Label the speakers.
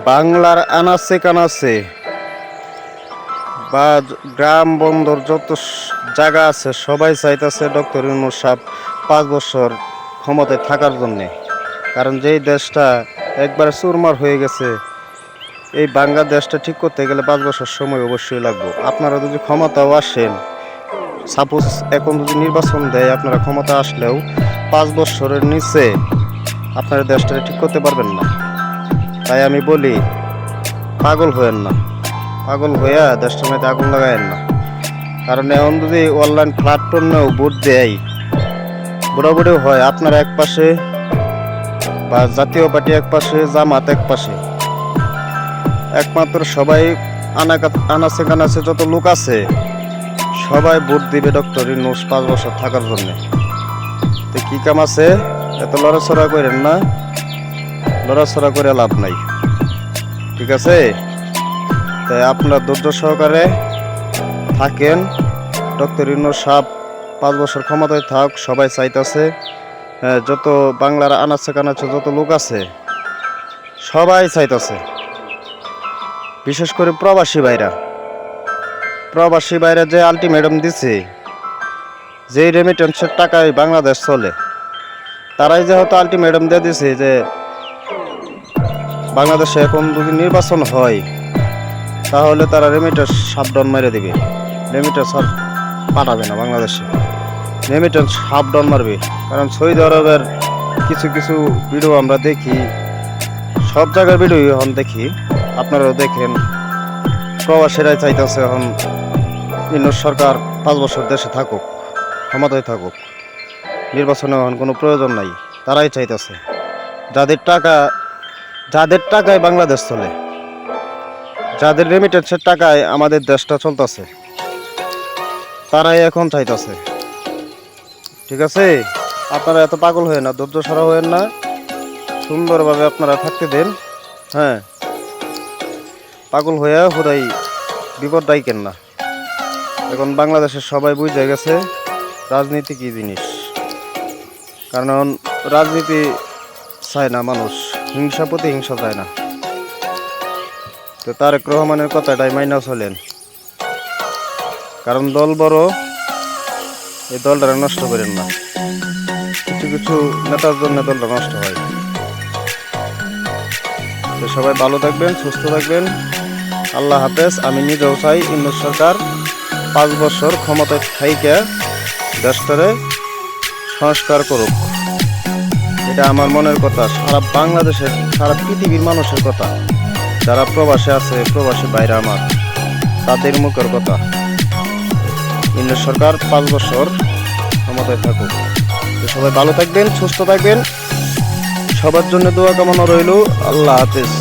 Speaker 1: বাংলার আনাচে কানাচে বা গ্রাম বন্দর যত জায়গা আছে সবাই চাইতেছে ডক্টর ইউনূস সাহেব 5 বছর ক্ষমতায় থাকার জন্যে। কারণ যেই দেশটা একবার চুরমার হয়ে গেছে, এই বাংলাদেশটা ঠিক করতে গেলে 5 বছর সময় অবশ্যই লাগবে। আপনারা যদি ক্ষমতাও আসেন, সাপোজ এখন যদি নির্বাচন দেয়, আপনারা ক্ষমতা আসলেও 5 বছরের নিচে আপনারা দেশটা ঠিক করতে পারবেন না। তাই আমি বলি, পাগল হয়েন না, পাগল হইয়া দেশটার মধ্যে আগুন লাগায়েন না। কারণ এখন যদি অনলাইন প্ল্যাটফর্মেও ভোট দেয়, বুড়াবুড়ি হয়, আপনারা এক পাশে বা জাতীয় পার্টি এক পাশে, জামাত এক পাশে, একমাত্র সবাই আনাচে কানাচে যত লোক আছে সবাই ভোট দিবে ডক্টর ইউনূস 5 বছর থাকার জন্য। তো কি কাম আছে, এত লড়াছড়া করেন না, লড়াছড়া করে লাভ নাই, ঠিক আছে? তাই আপনার ধৈর্য সহকারে থাকেন। ডক্টর ইউনূস সাহেব 5 বছর ক্ষমতায় থাক, সবাই চাইতেছে। যত বাংলার আনাচে কানাচে যত লোক আছে সবাই চাইতেছে, বিশেষ করে প্রবাসী ভাইরা যে আলটিমেটাম দিছে, যে রেমিটেন্সের টাকায় বাংলাদেশ চলে, তারাই যেহেতু আলটিমেটাম দিয়ে দিছে যে বাংলাদেশে এখন যদি নির্বাচন হয় তাহলে তারা রেমিটেন্স শাটডাউন মেরে দেবে, রেমিটেন্স আর পাঠাবে না বাংলাদেশে, রেমিটেন্স শাটডাউন মারবে। কারণ সৌদি আরবের কিছু কিছু ভিডিও আমরা দেখি, সব জায়গার ভিডিও এখন দেখি, আপনারাও দেখেন। প্রবাসীরাই চাইতেছে এখন ইউনূস সরকার 5 বছর দেশে থাকুক, ক্ষমতায় থাকুক, নির্বাচনে এখন কোনো প্রয়োজন নাই। তারাই চাইতেছে, যাদের টাকায় বাংলাদেশ চলে, যাদের রেমিটেন্সের টাকায় আমাদের দেশটা চলতেছে, তারাই এখন চাইতেছে, ঠিক আছে? আপনারা এত পাগল হয়ে না, ধৈর্য সরা হয়েন না, সুন্দরভাবে আপনারা থাকতে দেন। হ্যাঁ, পাগল হয়ে হুদাই বিপদ ডাইকেন না। এখন বাংলাদেশের সবাই বুঝে গেছে রাজনীতি কি জিনিস। কারণ রাজনীতি চায় না মানুষ, হিংসা প্রতিহিংসা চায় না। তো তারেক রহমানের কথাটাই মাইনা চলেন। কারণ দল বড়, এই দলটা নষ্ট করেন না। কিছু কিছু নেতার জন্য দলটা নষ্ট হয়। তো সবাই ভালো থাকবেন, সুস্থ থাকবেন, আল্লাহ হাফেজ। আমি নিজেও চাই ইউনূস সরকার 5 বছর ক্ষমতায় থাইকা দেশটারে সংস্কার করুক। এটা আমার মনের কথা, সারা বাংলাদেশের, সারা পৃথিবীর মানুষের কথা। যারা প্রবাসে আছে, প্রবাসী বাইরে আমার, তাদের মুখের কথা। ইউনূস সরকার 5 বছর ক্ষমতায় থাকুক। তো সবাই ভালো থাকবেন, সুস্থ থাকবেন, সবার জন্য দোয়া কামনা রইল। আল্লাহ হাফেজ।